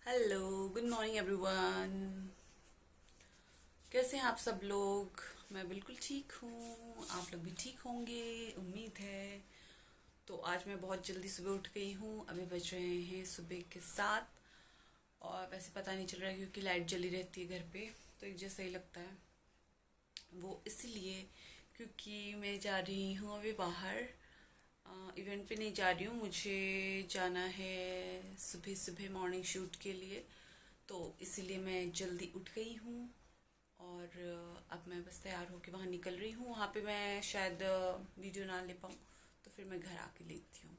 Hello, good morning everyone. कैसे हैं आप सब लोग? मैं बिल्कुल ठीक हूँ, आप लोग भी ठीक होंगे, उम्मीद है। तो आज मैं बहुत जल्दी सुबह उठ गई हूँ। अभी बज रहे हैं सुबह के 7। और वैसे पता नहीं चल रहा है क्योंकि लाइट जली रहती है घर पे, तो एक जैसा ही लगता है। वो इसलिए क्योंकि मैं जा रही हूँ अभी बाहर। इवेंट पे नहीं जा रही हूँ, मुझे जाना है सुबह सुबह मॉर्निंग शूट के लिए। तो इसीलिए मैं जल्दी उठ गई हूँ। और अब मैं बस तैयार होके वहाँ निकल रही हूँ। वहाँ पे मैं शायद वीडियो ना ले पाऊँ, तो फिर मैं घर आके लेती हूँ।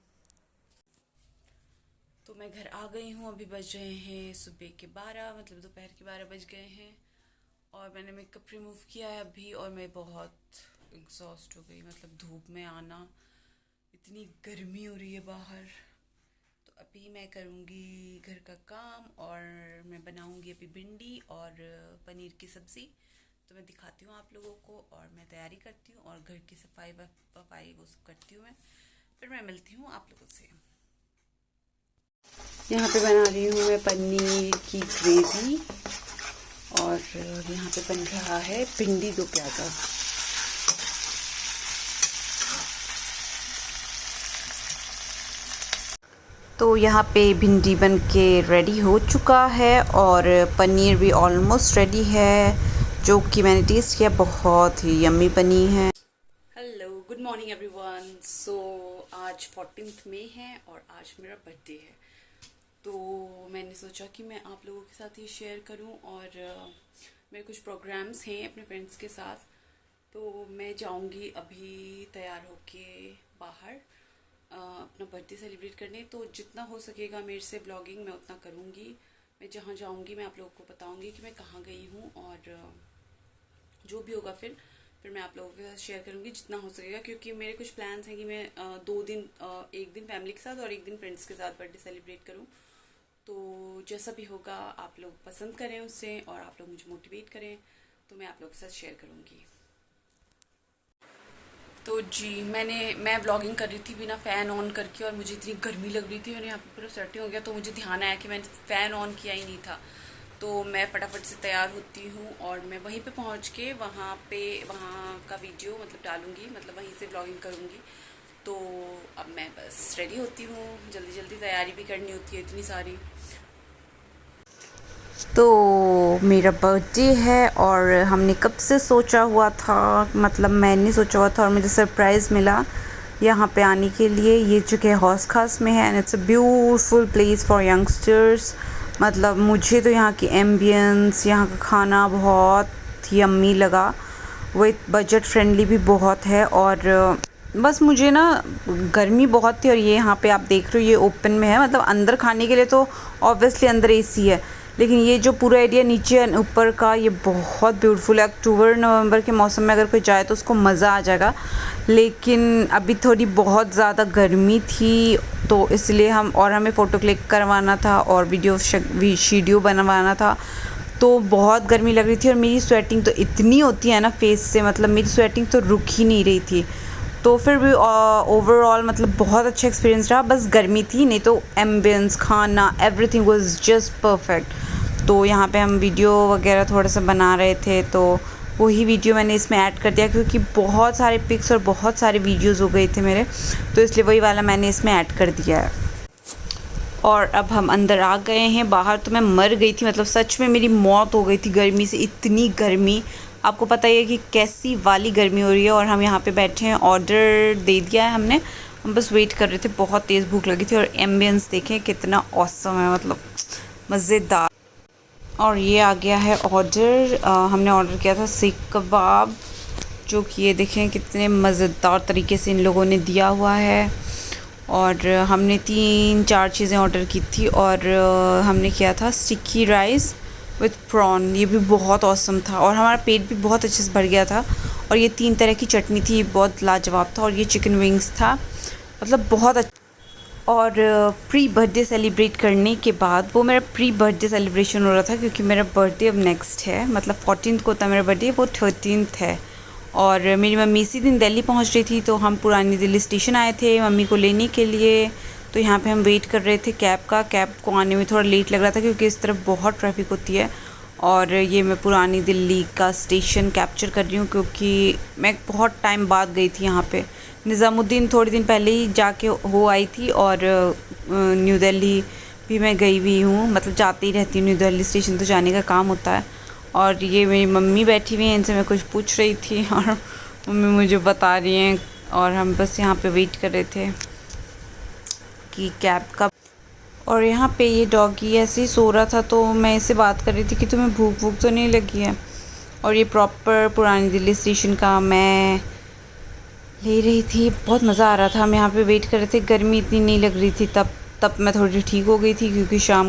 तो मैं घर आ गई हूँ। अभी बज रहे हैं सुबह के 12, मतलब दोपहर के 12 बज गए हैं। और मैंने मेकअप रिमूव किया है अभी, और मैं बहुत एग्जॉस्ट हो गई। मतलब धूप में आना, इतनी गर्मी हो रही है बाहर। तो अभी मैं करूँगी घर का काम, और मैं बनाऊँगी अभी भिंडी और पनीर की सब्ज़ी। तो मैं दिखाती हूँ आप लोगों को, और मैं तैयारी करती हूँ और घर की सफाई वफाई वो सब करती हूँ मैं। फिर मैं मिलती हूँ आप लोगों से। यहाँ पे बना रही हूँ मैं पनीर की ग्रेवी, और यहाँ पे बन रहा है भिंडी दो प्याज़ा। तो यहाँ पे भिंडी बन के रेडी हो चुका है, और पनीर भी ऑलमोस्ट रेडी है, जो कि मैंने टेस्ट किया, बहुत ही यम्मी बनी है। Hello, good morning everyone. So आज 14 मई है और आज मेरा बर्थडे है। तो मैंने सोचा कि मैं आप लोगों के साथ ये शेयर करूं, और मेरे कुछ प्रोग्राम्स हैं अपने फ्रेंड्स के साथ। तो मैं जाऊंगी अभी तैयार होके बाहर अपना बर्थडे सेलिब्रेट करने। तो जितना हो सकेगा मेरे से ब्लॉगिंग मैं उतना करूँगी। मैं जहाँ जाऊँगी मैं आप लोगों को बताऊँगी कि मैं कहाँ गई हूँ, और जो भी होगा फिर मैं आप लोगों के साथ शेयर करूँगी जितना हो सकेगा। क्योंकि मेरे कुछ प्लान्स हैं कि मैं 2 दिन, एक दिन फैमिली के साथ और एक दिन फ्रेंड्स के साथ बर्थडे सेलिब्रेट करूँ। तो जैसा भी होगा आप लोग पसंद करें उससे, और आप लोग मुझे मोटिवेट करें, तो मैं आप लोगों के साथ शेयर करूँगी। तो जी मैं व्लॉगिंग कर रही थी बिना फ़ैन ऑन करके, और मुझे इतनी गर्मी लग रही थी, मैंने यहाँ पे पूरा स्वेटिंग हो गया। तो मुझे ध्यान आया कि मैंने फ़ैन ऑन किया ही नहीं था। तो मैं फटाफट से तैयार होती हूँ, और मैं वहीं पे पहुँच के वहाँ का वीडियो मतलब डालूँगी, मतलब वहीं से व्लॉगिंग करूँगी। तो अब मैं बस रेडी होती हूँ, जल्दी जल्दी तैयारी भी करनी होती है इतनी सारी। तो मेरा बर्थडे है, और हमने कब से सोचा हुआ था, मतलब मैंने सोचा हुआ था और मुझे सरप्राइज़ मिला यहाँ पे आने के लिए। ये जो कि हौस खास में है, and it's a beautiful place for youngsters. मतलब मुझे तो यहाँ की एम्बियंस, यहाँ का खाना बहुत यम्मी लगा। विथ बजट फ्रेंडली भी बहुत है। और बस मुझे ना गर्मी बहुत थी, और ये यहाँ पे आप देख रहे हो ये ओपन में है, मतलब अंदर खाने के लिए तो ऑब्वियसली अंदर एसी है, लेकिन ये जो पूरा एरिया नीचे ऊपर का ये बहुत ब्यूटीफुल है। अक्टूबर नवंबर के मौसम में अगर कोई जाए तो उसको मज़ा आ जाएगा। लेकिन अभी थोड़ी बहुत ज़्यादा गर्मी थी, तो इसलिए हमें फ़ोटो क्लिक करवाना था और वीडियो बनवाना था। तो बहुत गर्मी लग रही थी, और मेरी स्वेटिंग तो इतनी होती है ना फेस से, मतलब मेरी स्वेटिंग तो रुक ही नहीं रही थी। तो फिर भी ओवरऑल मतलब बहुत अच्छा एक्सपीरियंस रहा। बस गर्मी थी, नहीं तो एम्बियंस, खाना, एवरीथिंग वाज जस्ट परफेक्ट। तो यहाँ पे हम वीडियो वगैरह थोड़ा सा बना रहे थे, तो वही वीडियो मैंने इसमें ऐड कर दिया, क्योंकि बहुत सारे पिक्स और बहुत सारे वीडियोस हो गए थे मेरे, तो इसलिए वही वाला मैंने इसमें ऐड कर दिया है। और अब हम अंदर आ गए हैं। बाहर तो मैं मर गई थी, मतलब सच में मेरी मौत हो गई थी गर्मी से। इतनी गर्मी, आपको पता ही है कि कैसी वाली गर्मी हो रही है। और हम यहाँ पे बैठे हैं, ऑर्डर दे दिया है हमने, हम बस वेट कर रहे थे। बहुत तेज़ भूख लगी थी, और एम्बियंस देखें कितना औसम है, मतलब मज़ेदार। और ये आ गया है ऑर्डर। हमने ऑर्डर किया था सीख कबाब, जो कि ये देखें कितने मज़ेदार तरीके से इन लोगों ने दिया हुआ है। और हमने 3-4 चीज़ें ऑर्डर की थी, और हमने किया था स्टिकी राइस विथ प्रॉन, ये भी बहुत औसम था, और हमारा पेट भी बहुत अच्छे से भर गया था। और ये 3 तरह की चटनी थी, बहुत लाजवाब था। और ये चिकन विंग्स था, मतलब बहुत अच्छा। और प्री बर्थडे सेलिब्रेट करने के बाद, वो मेरा प्री बर्थडे सेलिब्रेशन हो रहा था, क्योंकि मेरा बर्थडे अब नेक्स्ट है, मतलब 14 को था मेरा बर्थडे, वो 13 है। और मेरी मम्मी इसी दिन दिल्ली पहुंच रही थी, तो हम पुरानी दिल्ली स्टेशन आए थे मम्मी को लेने के लिए। तो यहाँ पे हम वेट कर रहे थे कैब का। कैब को आने में थोड़ा लेट लग रहा था क्योंकि इस तरफ बहुत ट्रैफिक होती है। और ये मैं पुरानी दिल्ली का स्टेशन कैप्चर कर रही हूँ क्योंकि मैं बहुत टाइम बाद गई थी यहाँ पे। निज़ामुद्दीन थोड़े दिन पहले ही जाके हो आई थी और न्यू दिल्ली भी मैं गई हुई हूँ, मतलब जाती ही रहती हूँ। न्यू दिल्ली स्टेशन तो जाने का काम होता है। और ये मेरी मम्मी बैठी हुई हैं, इनसे मैं कुछ पूछ रही थी और मम्मी मुझे बता रही हैं और हम बस यहाँ पे वेट कर रहे थे कि कैब का। और यहाँ पे ये डॉगी ऐसे ही सो रहा था तो मैं इससे बात कर रही थी कि तुम्हें भूख भूख तो नहीं लगी है। और ये प्रॉपर पुरानी दिल्ली स्टेशन का मैं ले रही थी। बहुत मज़ा आ रहा था। हम यहाँ पे वेट कर रहे थे, गर्मी इतनी नहीं लग रही थी तब मैं थोड़ी ठीक हो गई थी क्योंकि शाम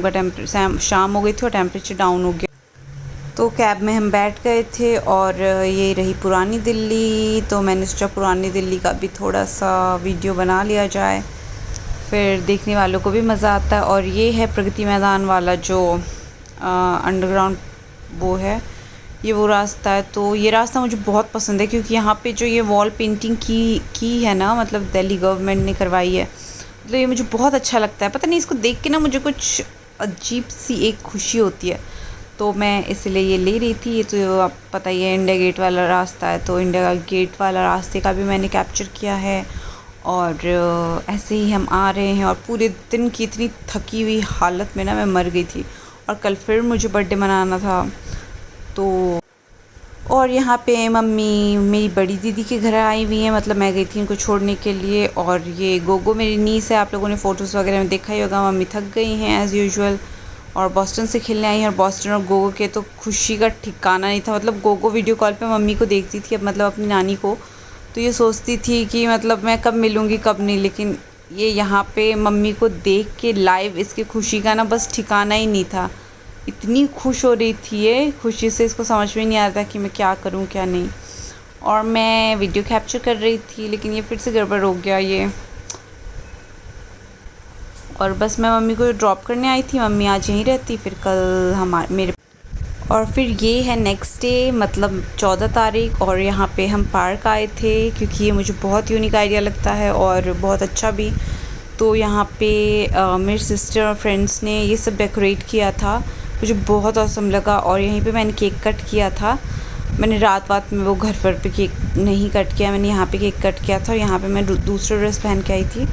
हो गई थी और टेम्परेचर डाउन हो गया। तो कैब में हम बैठ गए थे और ये रही पुरानी दिल्ली। तो मैंने सोचा पुरानी दिल्ली का भी थोड़ा सा वीडियो बना लिया जाए, फिर देखने वालों को भी मज़ा आता है। और ये है प्रगति मैदान वाला जो अंडरग्राउंड वो है, ये वो रास्ता है। तो ये रास्ता मुझे बहुत पसंद है क्योंकि यहाँ पे जो ये वॉल पेंटिंग की है ना, मतलब दिल्ली गवर्नमेंट ने करवाई है, मतलब ये मुझे बहुत अच्छा लगता है। पता नहीं, इसको देख के ना मुझे कुछ अजीब सी एक खुशी होती है, तो मैं इसलिए ये ले रही थी। ये तो आप पता ही है इंडिया गेट वाला रास्ता है, तो इंडिया गेट वाला रास्ते का भी मैंने कैप्चर किया है। और ऐसे ही हम आ रहे हैं और पूरे दिन की इतनी थकी हुई हालत में ना मैं मर गई थी। और कल फिर मुझे बर्थडे मनाना था तो। और यहाँ पे मम्मी मेरी बड़ी दीदी के घर आई हुई हैं, मतलब मैं गई थी उनको छोड़ने के लिए। और ये गोगो मेरी नीस है, आप लोगों ने फ़ोटोज़ वगैरह में देखा ही होगा। मम्मी थक गई हैं एज़ यूजुअल और बॉस्टन से खेलने आई हैं। और बॉस्टन और गोगो के तो खुशी का ठिकाना नहीं था। मतलब गोगो वीडियो कॉल पे मम्मी को देखती थी, अब मतलब अपनी नानी को, तो ये सोचती थी कि मतलब मैं कब मिलूँगी कब नहीं। लेकिन ये यहाँ पे मम्मी को देख के लाइव इसकी खुशी का ना बस ठिकाना ही नहीं था। इतनी खुश हो रही थी ये, खुशी से इसको समझ में नहीं आ रहा था कि मैं क्या करूँ क्या नहीं। और मैं वीडियो कैप्चर कर रही थी लेकिन ये फिर से गड़बड़ हो गया ये। और बस मैं मम्मी को ड्रॉप करने आई थी, मम्मी आज यहीं रहती, फिर कल मेरे। और फिर ये है नेक्स्ट डे, मतलब 14 तारीख। और यहाँ पे हम पार्क आए थे क्योंकि ये मुझे बहुत यूनिक आइडिया लगता है और बहुत अच्छा भी। तो यहाँ पे मेरी सिस्टर और फ्रेंड्स ने ये सब डेकोरेट किया था, मुझे बहुत औसम लगा। और यहीं पे मैंने केक कट किया था। मैंने रात में वो घर पर पे केक नहीं कट किया, मैंने यहाँ पे केक कट किया था। और यहाँ पे मैं दूसरा ड्रेस पहन के आई थी।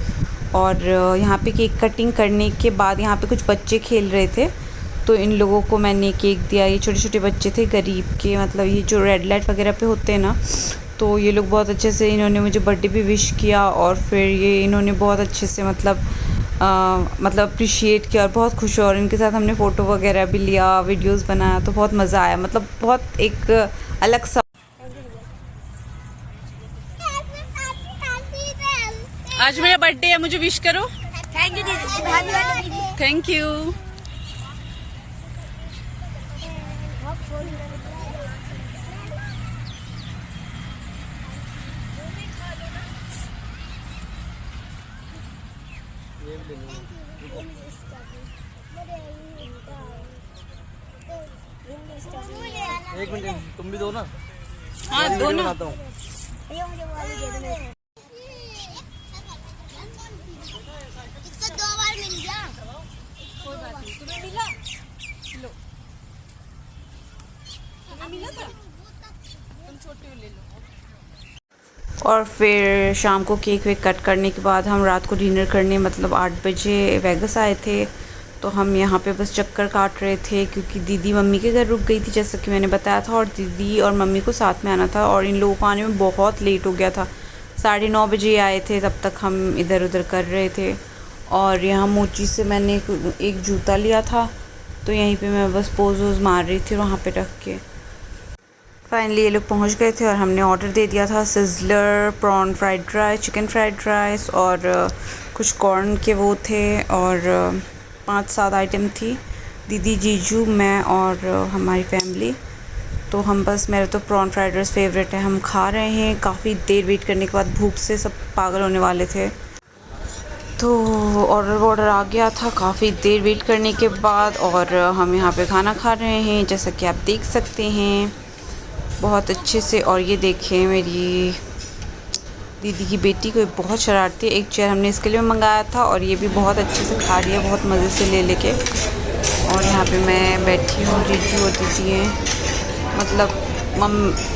और यहाँ पे केक कटिंग करने के बाद यहाँ पे कुछ बच्चे खेल रहे थे, तो इन लोगों को मैंने केक दिया। ये छोटे छोटे बच्चे थे गरीब के, मतलब ये जो रेड लाइट वगैरह पे होते हैं ना, तो ये लोग बहुत अच्छे से इन्होंने मुझे बर्थडे भी विश किया। और फिर ये इन्होंने बहुत अच्छे से मतलब अप्रिशिएट किया और बहुत खुश हुआ। और इनके साथ हमने फ़ोटो वगैरह भी लिया, वीडियोस बनाया, तो बहुत मज़ा आया। मतलब बहुत एक अलग सा। आज मेरा बर्थडे है, मुझे विश करो। थैंक यू दीदी। Thank you. एक मिनट, तुम भी दो ना। हाँ दोनों। इसको 2 बार मिल गया। कोई बात नहीं, तुम्हें मिला? लो, तुम्हें मिला था? तुम छोटी ले लो। और फिर शाम को केक वेक कट करने के बाद हम रात को डिनर करने, मतलब 8 बजे वेगस आए थे। तो हम यहाँ पे बस चक्कर काट रहे थे क्योंकि दीदी मम्मी के घर रुक गई थी, जैसा कि मैंने बताया था। और दीदी और मम्मी को साथ में आना था और इन लोगों को आने में बहुत लेट हो गया था। 9:30 बजे आए थे, तब तक हम इधर उधर कर रहे थे। और यहाँ मोची से मैंने एक जूता लिया था, तो यहीं पे मैं बस पोज वोज मार रही थी वहाँ पे रख के। फाइनली ये लोग पहुँच गए थे और हमने ऑर्डर दे दिया था sizzler, prawn fried rice, chicken fried rice और कुछ कॉर्न के वो थे। और 5-7 आइटम थी, दीदी, जीजू, मैं और हमारी फैमिली। तो हम बस, मेरा तो प्रॉन फ्राइड राइस फेवरेट है, हम खा रहे हैं। काफ़ी देर वेट करने के बाद भूख से सब पागल होने वाले थे, तो ऑर्डर आ गया था काफ़ी देर वेट करने के बाद। और हम यहाँ पे खाना खा रहे हैं, जैसा कि आप देख सकते हैं बहुत अच्छे से। और ये देखें मेरी दीदी की बेटी कोई बहुत शरारती है। एक चेयर हमने इसके लिए मंगाया था और ये भी बहुत अच्छे से खा रही है, बहुत मज़े से ले लेके। और यहाँ पे मैं बैठी हूँ, जीजू और दीदी हैं। मतलब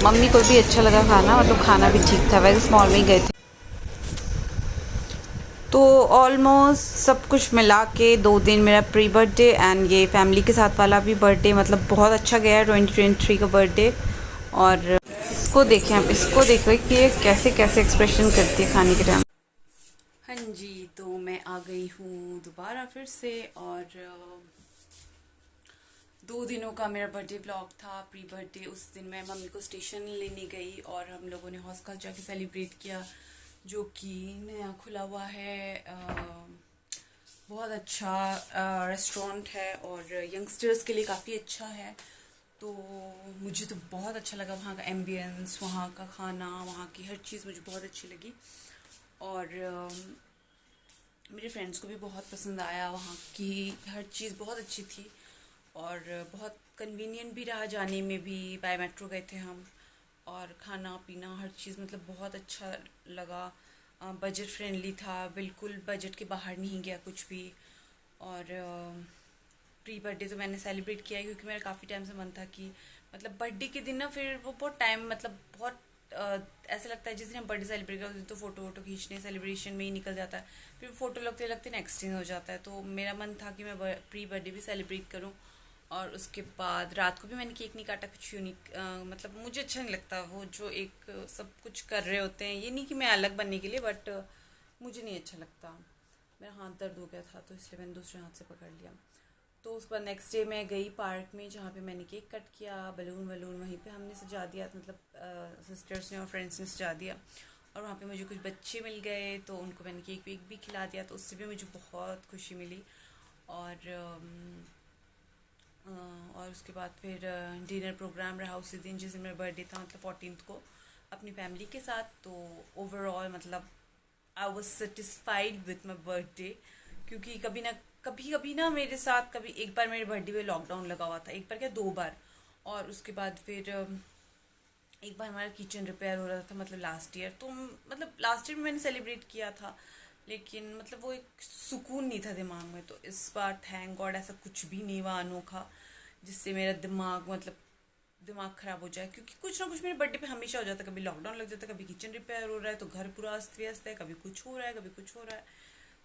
मम्मी को भी अच्छा लगा खाना, मतलब खाना भी ठीक था। वैसे मॉल में ही गए थे तो ऑलमोस्ट सब कुछ मिला के 2 दिन मेरा प्री बर्थडे एंड ये फैमिली के साथ वाला भी बर्थडे मतलब बहुत अच्छा गया है, 2023 का बर्थडे। और इसको देखें, आप इसको देखो कि ये कैसे कैसे एक्सप्रेशन करती है खाने के टाइम। हाँ जी, तो मैं आ गई हूँ दोबारा फिर से। और 2 दिनों का मेरा बर्थडे ब्लॉग था, प्री बर्थडे। उस दिन मैं मम्मी को स्टेशन लेने गई और हम लोगों ने हौस खास जाके सेलिब्रेट किया, जो कि नया खुला हुआ है। बहुत अच्छा रेस्टोरेंट है और यंगस्टर्स के लिए काफ़ी अच्छा है। तो मुझे तो बहुत अच्छा लगा वहाँ का एम्बियंस, वहाँ का खाना, वहाँ की हर चीज़ मुझे बहुत अच्छी लगी। और मेरे फ्रेंड्स को भी बहुत पसंद आया, वहाँ की हर चीज़ बहुत अच्छी थी। और बहुत कन्वीनियंट भी रहा जाने में भी, बाय मेट्रो गए थे हम। और खाना पीना हर चीज़ मतलब बहुत अच्छा लगा। बजट फ्रेंडली था, बिल्कुल बजट के बाहर नहीं गया कुछ भी। और प्री बर्थडे तो मैंने सेलिब्रेट किया है क्योंकि मेरा काफ़ी टाइम से मन था कि मतलब बर्थडे के दिन ना फिर वो बहुत टाइम मतलब बहुत ऐसा लगता है जिस दिन हम बर्थडे सेलिब्रेट करते हैं तो फ़ोटो वोटो खींचने सेलिब्रेशन में ही निकल जाता है, फिर फ़ोटो लगते लगते नेक्स्ट दिन हो जाता है। तो मेरा मन था कि मैं प्री बर्थडे भी सेलिब्रेट करूँ। और उसके बाद रात को भी मैंने केक नहीं काटा, कुछ यूनिक मतलब मुझे अच्छा नहीं लगता वो जो एक सब कुछ कर रहे होते हैं। ये नहीं कि मैं अलग बनने के लिए, बट मुझे नहीं अच्छा लगता। मेरा हाथ दर्द हो गया था तो इसलिए मैंने दूसरे हाथ से पकड़ लिया। तो उस पर नेक्स्ट डे मैं गई पार्क में जहाँ पे मैंने केक कट किया, बलून वलून वहीं पे हमने सजा दिया, मतलब सिस्टर्स ने और फ्रेंड्स ने सजा दिया। और वहाँ पे मुझे कुछ बच्चे मिल गए तो उनको मैंने केक वेक भी खिला दिया, तो उससे भी मुझे बहुत खुशी मिली। और उसके बाद फिर डिनर प्रोग्राम रहा उसी दिन जिस दिन मेरा बर्थडे था, मतलब 14th को, अपनी फैमिली के साथ। तो ओवरऑल मतलब I was satisfied with my birthday, क्योंकि कभी ना मेरे साथ कभी एक बार मेरे बर्थडे पे लॉकडाउन लगा हुआ था, एक बार क्या 2 बार। और उसके बाद फिर एक बार हमारा किचन रिपेयर हो रहा था, मतलब लास्ट ईयर। तो मतलब लास्ट ईयर में मैंने सेलिब्रेट किया था, लेकिन मतलब वो एक सुकून नहीं था दिमाग में। तो इस बार थैंक गॉड ऐसा कुछ भी नहीं हुआ अनोखा जिससे मेरा दिमाग ख़राब हो जाए, क्योंकि कुछ ना कुछ मेरे बर्थडे पे हमेशा हो जाता है। कभी लॉकडाउन लग जाता है, कभी किचन रिपेयर हो रहा है तो घर पूरा अस्त व्यस्त है, कभी कुछ हो रहा है कभी कुछ हो रहा है।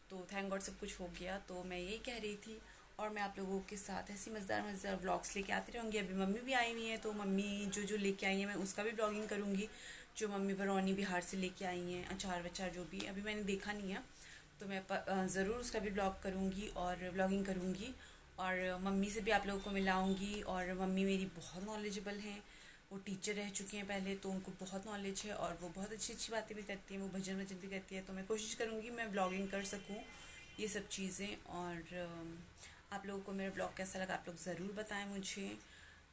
तो थैंक गॉड सब कुछ हो गया। तो मैं यही कह रही थी, और मैं आप लोगों के साथ ऐसी मज़ेदार व्लॉग्स लेके आती रहूँगी। अभी मम्मी भी आई हुई हैं, तो मम्मी जो लेके आई हैं मैं उसका भी ब्लॉगिंग करूँगी। जो मम्मी बरौनी बिहार से लेके आई हैं, अचार वचार जो भी अभी मैंने देखा नहीं है, तो मैं ज़रूर उसका भी ब्लॉग करूँगी और ब्लॉगिंग करूँगी। और मम्मी से भी आप लोगों को मिलाऊँगी। और मम्मी मेरी बहुत नॉलेजेबल हैं, वो टीचर रह चुके हैं पहले, तो उनको बहुत नॉलेज है और वो बहुत अच्छी अच्छी बातें भी करती हैं, वो भजन वजन भी करती है। तो मैं कोशिश करूँगी मैं ब्लॉगिंग कर सकूँ ये सब चीज़ें। और आप लोगों को मेरा ब्लॉग कैसा लगा आप लोग ज़रूर बताएं मुझे।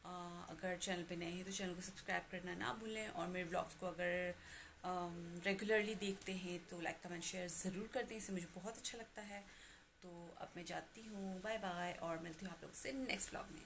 अगर चैनल पे नए हैं तो चैनल को सब्सक्राइब करना ना भूलें, और मेरे ब्लॉग्स को अगर रेगुलरली देखते हैं तो लाइक कमेंट शेयर ज़रूर कर दें, इससे मुझे बहुत अच्छा लगता है। तो अब मैं जाती हूँ, बाय बाय, और मिलती हूँ आप लोग से नेक्स्ट ब्लॉग में।